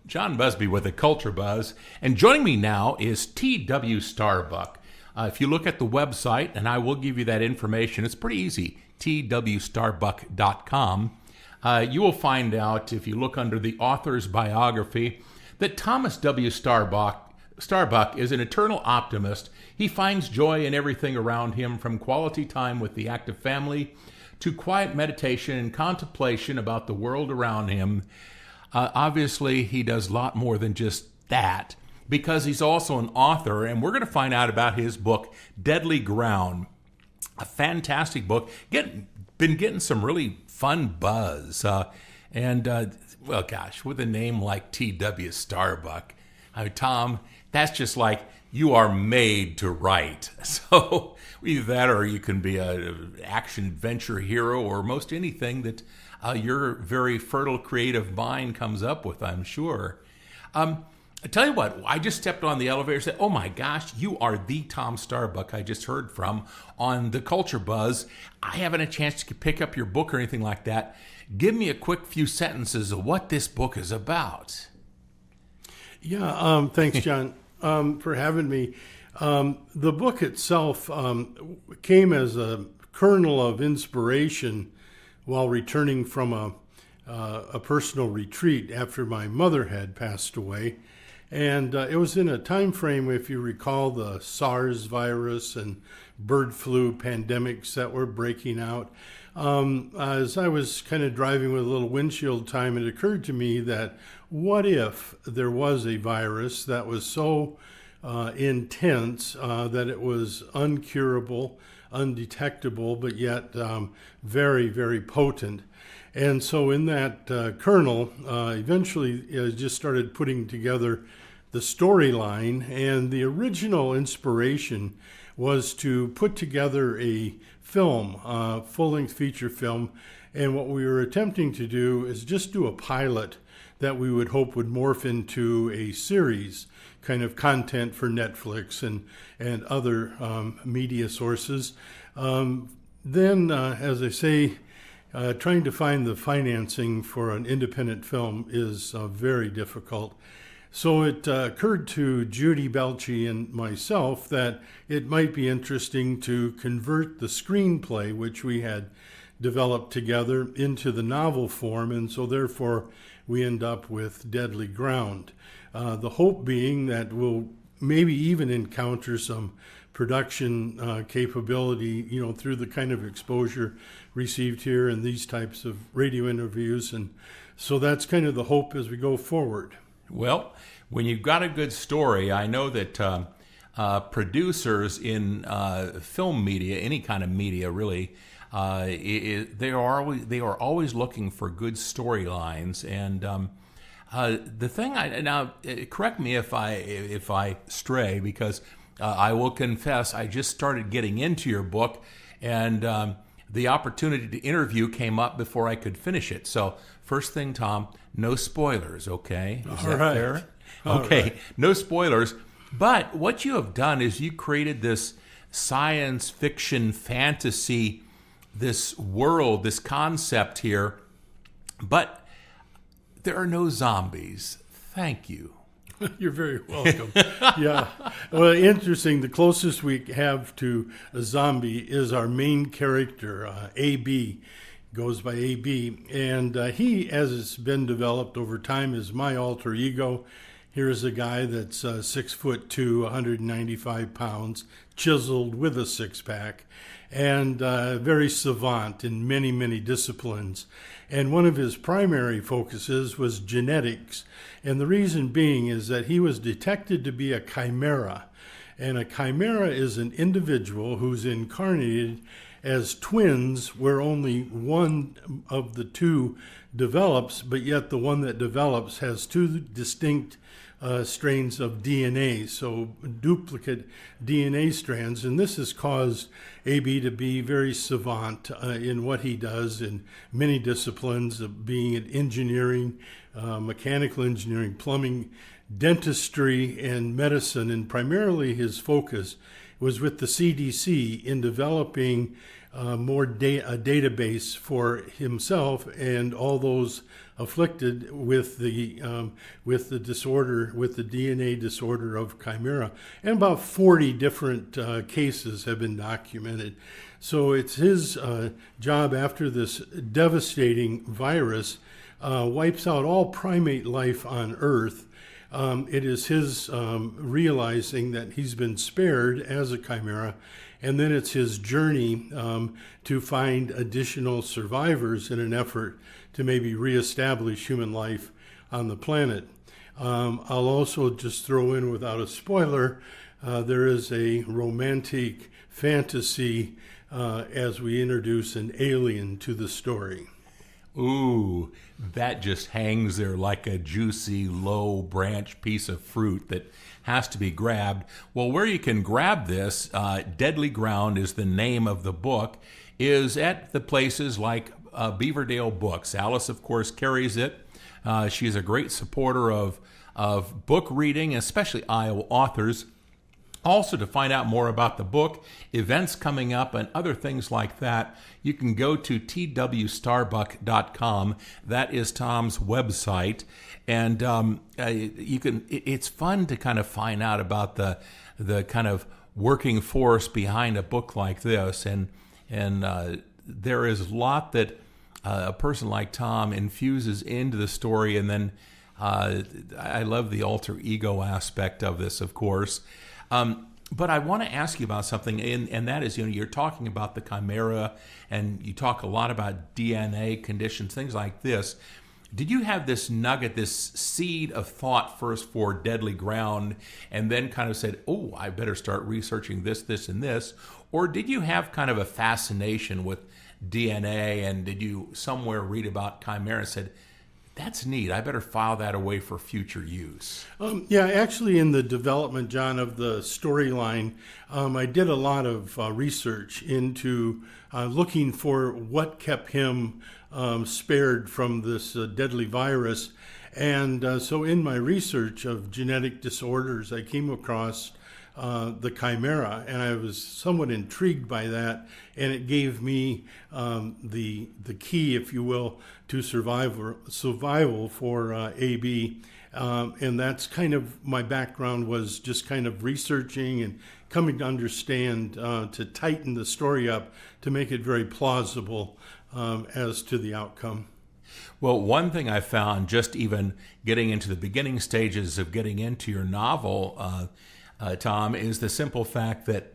John Busby with a Culture Buzz, and joining me now is T.W. Starbuck. If you look at the website, and I will give you that information, it's pretty easy, twstarbuck.com. You will find out, if you look under the author's biography, that Thomas W. Starbuck is an eternal optimist. He finds joy in everything around him, from quality time with the active family to quiet meditation and contemplation about the world around him. Obviously, he does a lot more than just that, because he's also an author, and we're going to find out about his book, Deadly Ground. A fantastic book. Been getting some really fun buzz. Well, gosh, with a name like T.W. Starbuck, Tom, that's just like you are made to write. So either that, or you can be an action adventure hero, or most anything that your very fertile creative mind comes up with, I'm sure. I tell you what, I just stepped on the elevator and said, oh my gosh, you are the Tom Starbuck I just heard from on the Culture Buzz. I haven't a chance to pick up your book or anything like that. Give me a quick few sentences of what this book is about. Yeah, thanks, John, for having me. The book itself came as a kernel of inspiration while returning from a personal retreat after my mother had passed away. And it was in a time frame, if you recall, the SARS virus and bird flu pandemics that were breaking out. As I was kind of driving with a little windshield time, it occurred to me that what if there was a virus that was so intense that it was uncurable, undetectable, but yet very, very potent. And so in that kernel, eventually I just started putting together the storyline, and the original inspiration was to put together a film, full-length feature film, and what we were attempting to do is just do a pilot that we would hope would morph into a series, kind of content for Netflix and other media sources. Then, as I say, trying to find the financing for an independent film is very difficult. So it occurred to Judy Belchie and myself that it might be interesting to convert the screenplay, which we had developed together, into the novel form, and so therefore we end up with Deadly Ground. The hope being that we'll maybe even encounter some production capability, through the kind of exposure received here in these types of radio interviews. And so that's kind of the hope as we go forward. Well, when you've got a good story, I know that producers in film media, any kind of media really, they are always looking for good storylines. And the thing, now correct me if I stray, because I will confess I just started getting into your book, and the opportunity to interview came up before I could finish it. So first thing, Tom, no spoilers, okay? Is that fair? Okay, right. No spoilers. But what you have done is you created this science fiction fantasy, this world, this concept here, but there are no zombies. Thank you. You're very welcome. Yeah. Well, interesting. The closest we have to a zombie is our main character, AB. Goes by AB. And he, as it's been developed over time, is my alter ego. Here's a guy that's 6'2", 195 pounds, chiseled with a six-pack, and very savant in many, many disciplines. And one of his primary focuses was genetics. And the reason being is that he was detected to be a chimera. And a chimera is an individual who's incarnated as twins where only one of the two develops, but yet the one that develops has two distinct strains of DNA, so duplicate DNA strands. And this has caused AB to be very savant in what he does in many disciplines, of being in engineering, mechanical engineering, plumbing, dentistry, and medicine. And primarily his focus was with the CDC in developing a database for himself and all those afflicted with the disorder, with the DNA disorder of chimera. And about 40 different cases have been documented. So it's his job, after this devastating virus wipes out all primate life on Earth. It is his realizing that he's been spared as a chimera, and then it's his journey to find additional survivors in an effort to maybe reestablish human life on the planet. I'll also just throw in, without a spoiler, there is a romantic fantasy as we introduce an alien to the story. Ooh, that just hangs there like a juicy, low branch piece of fruit that has to be grabbed. Well, where you can grab this, Deadly Ground is the name of the book, is at the places like Beaverdale Books. Alice, of course, carries it. She's a great supporter of book reading, especially Iowa authors. Also, to find out more about the book, events coming up, and other things like that, you can go to twstarbuck.com. That is Tom's website, and you can. It's fun to kind of find out about the kind of working force behind a book like this, and there is a lot that a person like Tom infuses into the story, and then I love the alter ego aspect of this, of course. But I want to ask you about something, and that is, you're talking about the chimera, and you talk a lot about DNA conditions, things like this. Did you have this nugget, this seed of thought first for Deadly Ground, and then kind of said, oh, I better start researching this, this, and this? Or did you have kind of a fascination with DNA, and did you somewhere read about chimera and said, that's neat, I better file that away for future use? Yeah, actually, in the development, John, of the storyline, I did a lot of research into looking for what kept him spared from this deadly virus. And so in my research of genetic disorders, I came across the chimera, and I was somewhat intrigued by that, and it gave me the key, if you will, to survival for AB. And that's kind of my background, was just kind of researching and coming to understand, to tighten the story up, to make it very plausible as to the outcome. Well, one thing I found, just even getting into the beginning stages of getting into your novel, Tom, is the simple fact that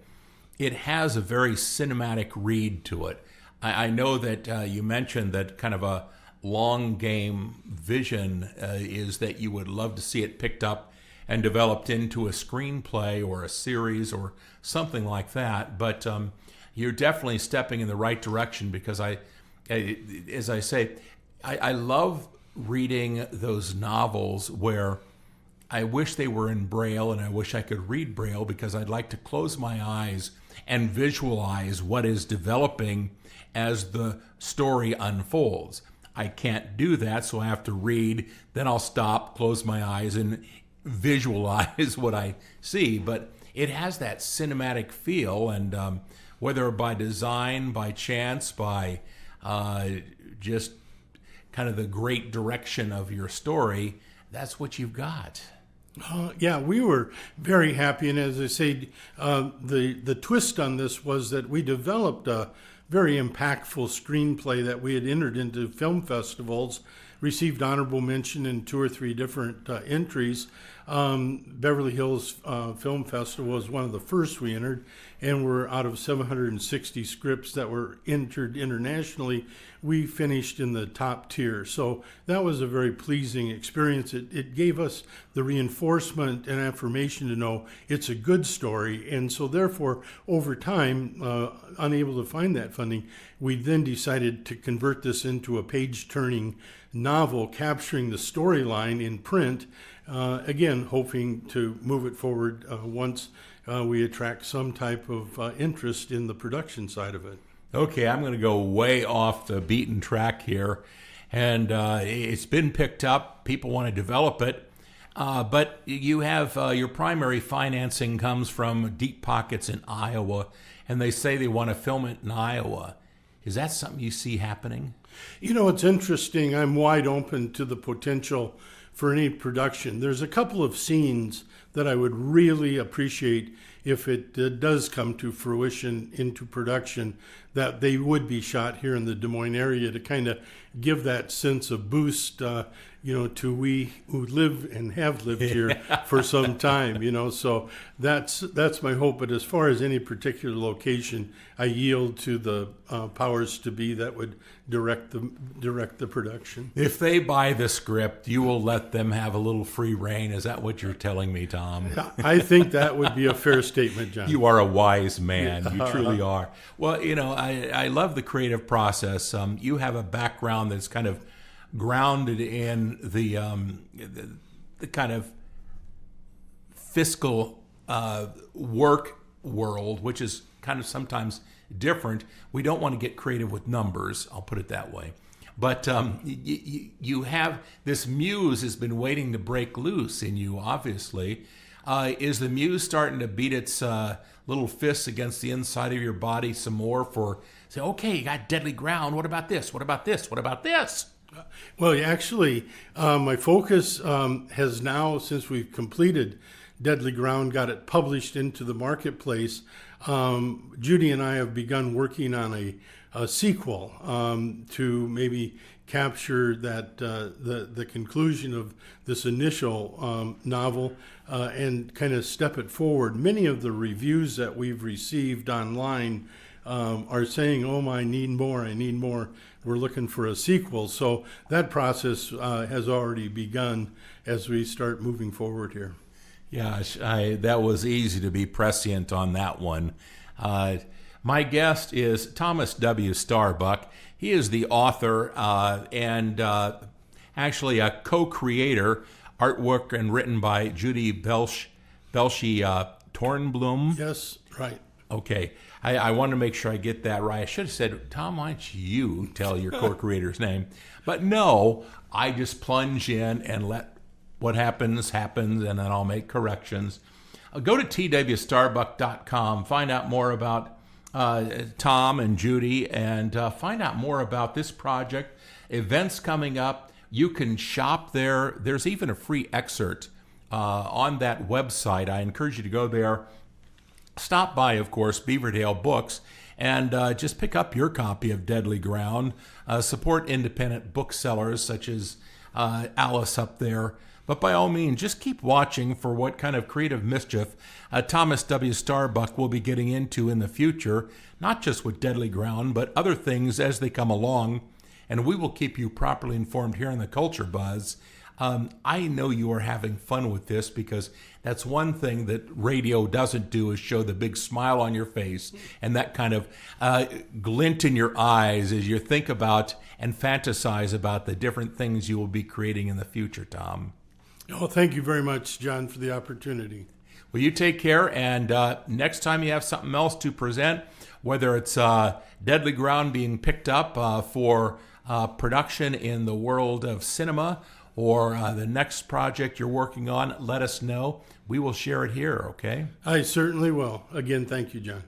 it has a very cinematic read to it. I know that you mentioned that kind of a long game vision is that you would love to see it picked up and developed into a screenplay or a series or something like that. But you're definitely stepping in the right direction, because as I say, I love reading those novels where I wish they were in Braille, and I wish I could read Braille, because I'd like to close my eyes and visualize what is developing as the story unfolds. I can't do that, so I have to read, then I'll stop, close my eyes, and visualize what I see. But it has that cinematic feel, and whether by design, by chance, by just kind of the great direction of your story, that's what you've got. Yeah, we were very happy, and as I say, the twist on this was that we developed a very impactful screenplay that we had entered into film festivals, received honorable mention in 2 or 3 different entries. Beverly Hills Film Festival was one of the first we entered, and we're out of 760 scripts that were entered internationally, we finished in the top tier. So that was a very pleasing experience. It gave us the reinforcement and affirmation to know it's a good story. And so therefore, over time, unable to find that funding, we then decided to convert this into a page-turning novel capturing the storyline in print, again, hoping to move it forward once we attract some type of interest in the production side of it. Okay, I'm going to go way off the beaten track here, and it's been picked up. People want to develop it. But you have your primary financing comes from deep pockets in Iowa, and they say they want to film it in Iowa. Is that something you see happening? You know, it's interesting. I'm wide open to the potential for any production. There's a couple of scenes that I would really appreciate if it does come to fruition into production, that they would be shot here in the Des Moines area to kind of give that sense of boost, to we who live and have lived here for some time, So that's my hope. But as far as any particular location, I yield to the powers to be that would direct the production. If they buy the script, you will let them have a little free reign. Is that what you're telling me, Tom? I think that would be a fair statement, John. You are a wise man. You truly are. Well, I love the creative process. You have a background that's kind of grounded in the kind of fiscal work world, which is kind of sometimes different. We don't want to get creative with numbers. I'll put it that way. But you have this muse has been waiting to break loose in you, obviously. Is the muse starting to beat its little fists against the inside of your body some more for, say, okay, you got Deadly Ground. What about this? What about this? What about this? Well, actually, my focus has now, since we've completed Deadly Ground, got it published into the marketplace. Judy and I have begun working on a sequel to maybe capture that the conclusion of this initial novel and kind of step it forward. Many of the reviews that we've received online are saying, "Oh, I need more. I need more. We're looking for a sequel." So that process has already begun as we start moving forward here. Yeah, that was easy to be prescient on that one. My guest is Thomas W. Starbuck. He is the author and actually a co-creator, artwork and written by Judy Belshie Tornblum. Yes, right. Okay. I want to make sure I get that right. I should have said, Tom, why don't you tell your co-creator's name? But no, I just plunge in and let what happens, and then I'll make corrections. Go to twstarbuck.com, find out more about Tom and Judy, and find out more about this project, events coming up. You can shop there. There's even a free excerpt on that website. I encourage you to go there. Stop by, of course, Beaverdale Books, and just pick up your copy of Deadly Ground. Support independent booksellers such as Alice up there. But by all means, just keep watching for what kind of creative mischief Thomas W. Starbuck will be getting into in the future, not just with Deadly Ground, but other things as they come along. And we will keep you properly informed here in the Culture Buzz. I know you are having fun with this because that's one thing that radio doesn't do is show the big smile on your face and that kind of glint in your eyes as you think about and fantasize about the different things you will be creating in the future, Tom. Oh, thank you very much, John, for the opportunity. Well, you take care, and next time you have something else to present, whether it's Deadly Ground being picked up for production in the world of cinema or the next project you're working on, let us know. We will share it here, okay? I certainly will. Again, thank you, John.